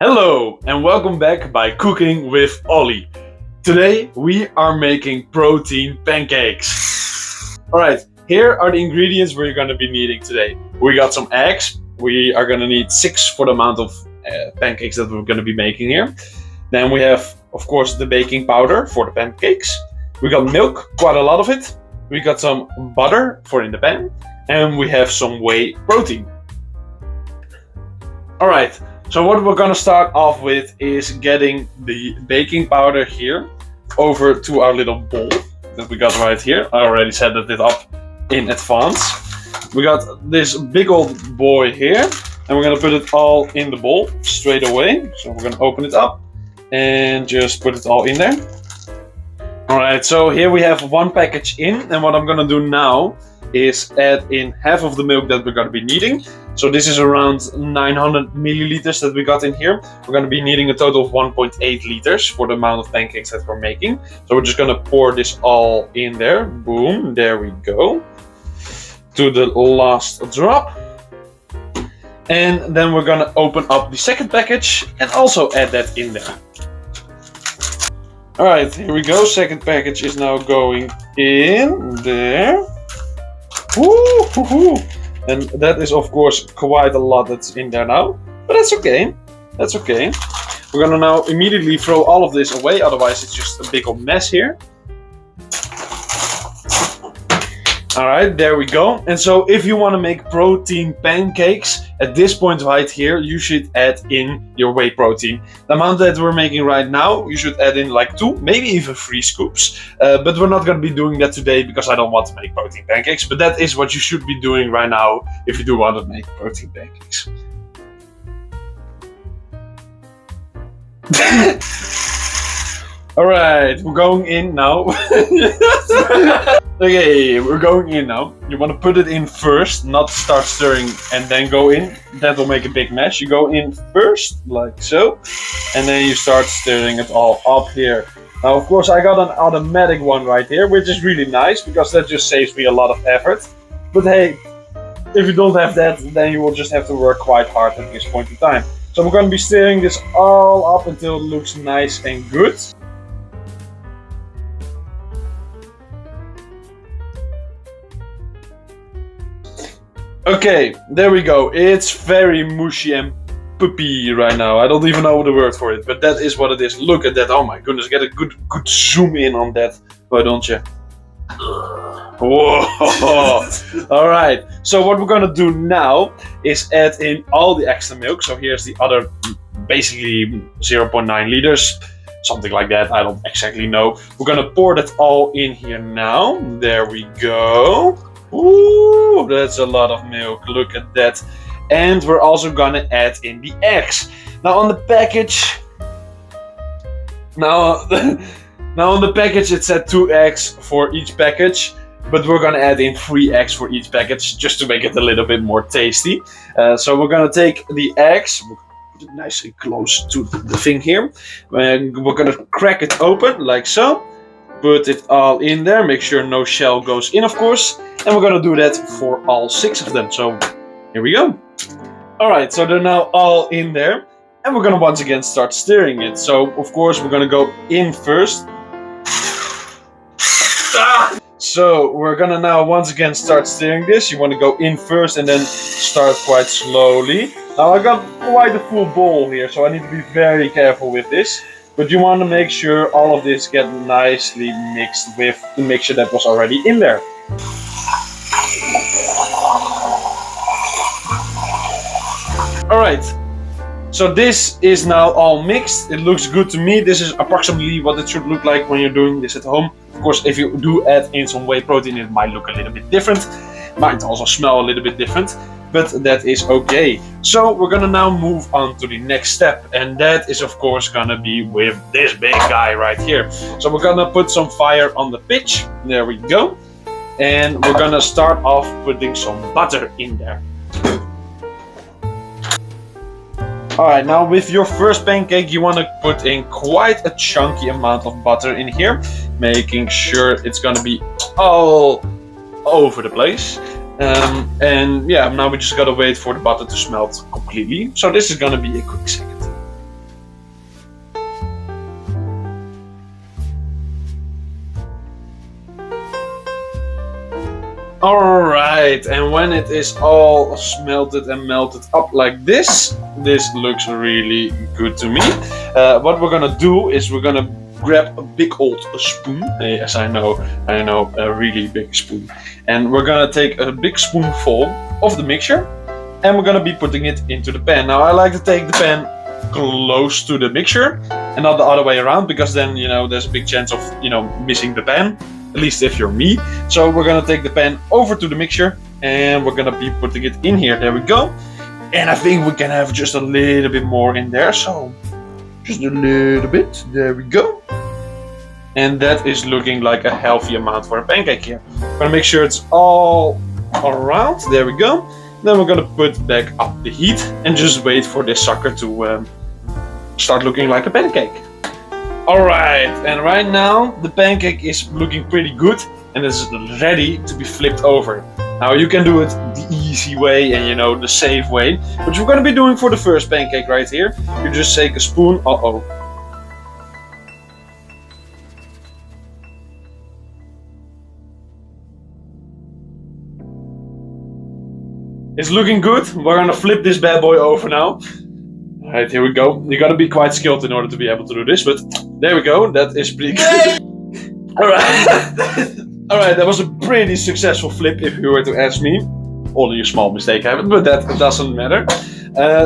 Hello and welcome back by Cooking with Ollie. Today we are making protein pancakes. Alright, here are the ingredients we're going to be needing today. We got some eggs. We are going to need 6 for the amount of pancakes that we're going to be making here. Then we have, of course, the baking powder for the pancakes. We got milk, quite a lot of it. We got some butter for in the pan. And we have some whey protein. Alright. So what we're gonna start off with is getting the baking powder here over to our little bowl that we got right here. I already set it up in advance. We got this big old boy here and we're gonna put it all in the bowl straight away. So we're gonna open it up and just put it all in there. Alright, so here we have one package in, and what I'm gonna do now is add in half of the milk that we're gonna be needing. So this is around 900 milliliters that we got in here. We're going to be needing a total of 1.8 liters for the amount of pancakes that we're making. So we're just going to pour this all in there. Boom, there we go. To the last drop. And then we're going to open up the second package and also add that in there. Alright, here we go. Second package is now going in there. Woo-hoo-hoo. And that is, of course, quite a lot that's in there now. But that's okay. That's okay. We're gonna now immediately throw all of this away, otherwise it's just a big old mess here. Alright, there we go. And so if you want to make protein pancakes, at this point right here, you should add in your whey protein. The amount that we're making right now, you should add in like 2, maybe even 3 scoops. But we're not going to be doing that today because I don't want to make protein pancakes. But that is what you should be doing right now if you do want to make protein pancakes. Alright, we're going in now. Okay, we're going in now. You want to put it in first, not start stirring and then go in. That will make a big mess. You go in first, like so. And then you start stirring it all up here. Now, of course, I got an automatic one right here, which is really nice because that just saves me a lot of effort. But hey, if you don't have that, then you will just have to work quite hard at this point in time. So we're going to be stirring this all up until it looks nice and good. Okay, there we go. It's very mushy and puppy right now. I don't even know the word for it, but that is what it is. Look at that. Oh my goodness, get a good zoom in on that. Why don't you? Whoa! Alright, so what we're gonna do now is add in all the extra milk. So here's the other, basically 0.9 liters. Something like that, I don't exactly know. We're gonna pour that all in here now. There we go. Ooh, that's a lot of milk. Look at that. And we're also gonna add in the eggs. Now on the package, now on the package it said 2 eggs for each package, but we're gonna add in 3 eggs for each package just to make it a little bit more tasty. So we're gonna take the eggs, put it nice and close to the thing here, and we're gonna crack it open like so. Put it all in there, make sure no shell goes in, of course. And we're gonna do that for all 6 of them. So here we go. Alright, so they're now all in there. And we're gonna once again start stirring it. So of course we're gonna go in first. So we're gonna now once again start stirring this. You wanna go in first and then start quite slowly. Now I got quite a full bowl here, so I need to be very careful with this. But you want to make sure all of this get nicely mixed with the mixture that was already in there. Alright, so this is now all mixed. It looks good to me. This is approximately what it should look like when you're doing this at home. Of course, if you do add in some whey protein, it might look a little bit different. Might also smell a little bit different. But that is okay. So we're gonna now move on to the next step, and that is of course gonna be with this big guy right here. So we're gonna put some fire on the pitch. There we go. And we're gonna start off putting some butter in there. Alright, now with your first pancake you want to put in quite a chunky amount of butter in here, making sure it's gonna be all over the place. And yeah, now we just gotta wait for the butter to smelt completely. So this is gonna be a quick second. Alright, and when it is all smelted and melted up like this looks really good to me. What we're gonna do is we're gonna grab a big old spoon. Yes, I know, a really big spoon. And we're gonna take a big spoonful of the mixture and we're gonna be putting it into the pan. Now I like to take the pan close to the mixture and not the other way around, because then, there's a big chance of, missing the pan. At least if you're me. So we're gonna take the pan over to the mixture and we're gonna be putting it in here. There we go. And I think we can have just a little bit more in there. So just a little bit. There we go. And that is looking like a healthy amount for a pancake here. Gonna make sure it's all around. There we go. Then we're gonna put back up the heat and just wait for this sucker to start looking like a pancake. Alright, and right now the pancake is looking pretty good and is ready to be flipped over. Now you can do it the easy way and the safe way, which we're going to be doing for the first pancake right here. You just take a spoon, It's looking good. We're going to flip this bad boy over now. Alright, here we go. You gotta be quite skilled in order to be able to do this, but there we go. That is pretty good. Alright. Alright, that was a pretty successful flip if you were to ask me. Only a small mistake happened, but that doesn't matter.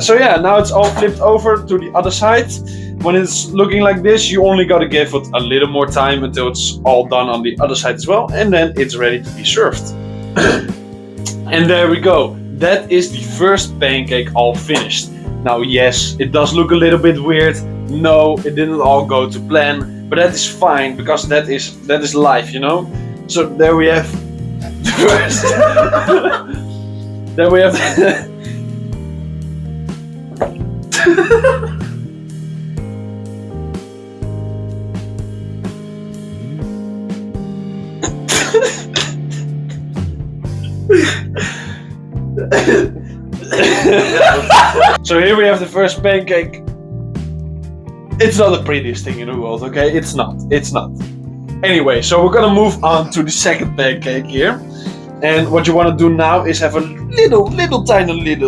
So yeah, now it's all flipped over to the other side. When it's looking like this, you only gotta give it a little more time until it's all done on the other side as well, and then it's ready to be served. And there we go. That is the first pancake all finished. Now yes, it does look a little bit weird. No, it didn't all go to plan, but that is fine because that is life, So there we have the first. There we have. So here we have the first pancake. It's not the prettiest thing in the world, okay? It's not. Anyway, so we're gonna move on to the second pancake here. And what you want to do now is have a tiny bit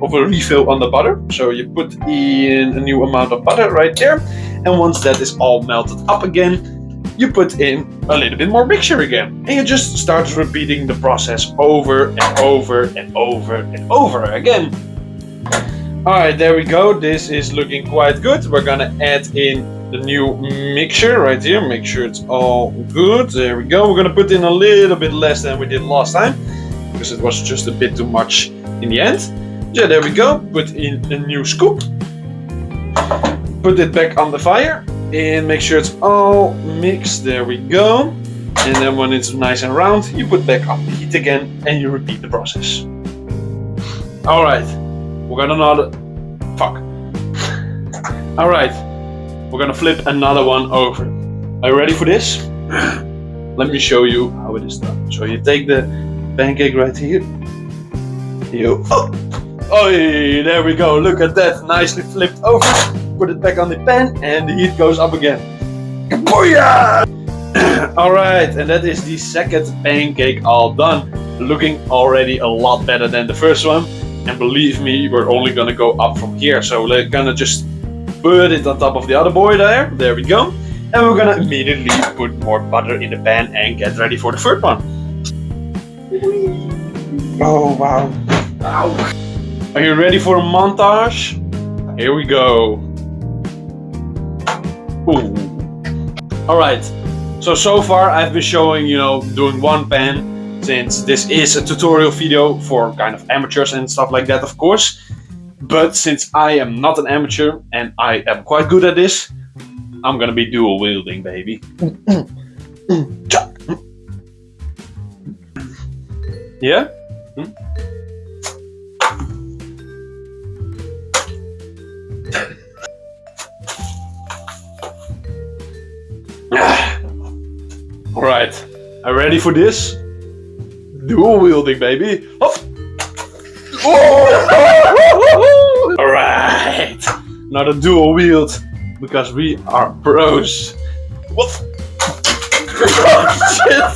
of a refill on the butter. So you put in a new amount of butter right there. And once that is all melted up again, you put in a little bit more mixture again. And you just start repeating the process over and over and over and over again. Alright, there we go. This is looking quite good. We're gonna add in the new mixture right here. Make sure it's all good. There we go. We're gonna put in a little bit less than we did last time, because it was just a bit too much in the end. Yeah, there we go. Put in a new scoop. Put it back on the fire. And make sure it's all mixed. There we go. And then when it's nice and round, you put back up the heat again and you repeat the process. Alright, we're gonna Alright, we're gonna flip another one over. Are you ready for this? Let me show you how it is done. So you take the pancake right here. There we go. Look at that, nicely flipped over. Put it back on the pan and the heat goes up again. Booyah! Alright, and that is the second pancake all done. Looking already a lot better than the first one. And believe me, we're only gonna go up from here. So we're gonna just put it on top of the other boy there. There we go. And we're gonna immediately put more butter in the pan and get ready for the third one. Oh wow. Ow. Are you ready for a montage? Here we go. Ooh. Alright, so far I've been showing, doing one pan, since this is a tutorial video for kind of amateurs and stuff like that, of course. But since I am not an amateur and I am quite good at this, I'm gonna be dual wielding, baby. Yeah? Alright, are you ready for this? Dual wielding, baby. Oh. Alright, not a dual wield, because we are pros. What? Oh, shit.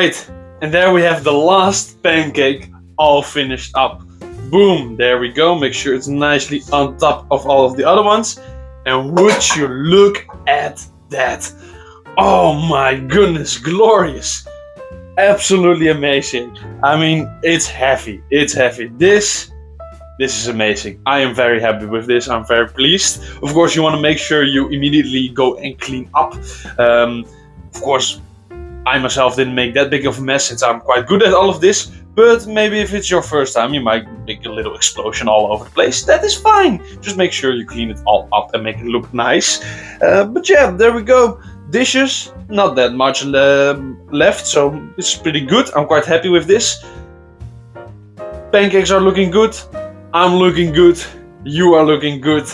Alright, and there we have the last pancake all finished up. Boom, there we go. Make sure it's nicely on top of all of the other ones. And would you look at that? Oh my goodness, glorious. Absolutely amazing. I mean, it's heavy. It's heavy. This is amazing. I am very happy with this. I'm very pleased. Of course, you want to make sure you immediately go and clean up. Of course, I myself didn't make that big of a mess since I'm quite good at all of this. But maybe if it's your first time, you might make a little explosion all over the place. That is fine. Just make sure you clean it all up and make it look nice. But yeah, there we go. Dishes, not that much left, so it's pretty good. I'm quite happy with this. Pancakes are looking good. I'm looking good. You are looking good.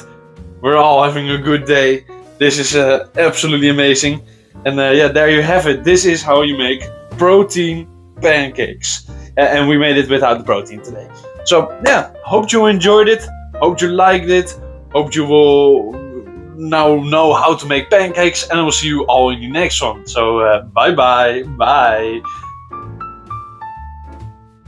We're all having a good day. This is absolutely amazing. And yeah, there you have it. This is how you make protein pancakes. And we made it without the protein today. So yeah, hope you enjoyed it. Hope you liked it. Hope you will now know how to make pancakes. And I will see you all in the next one. So bye bye. Bye.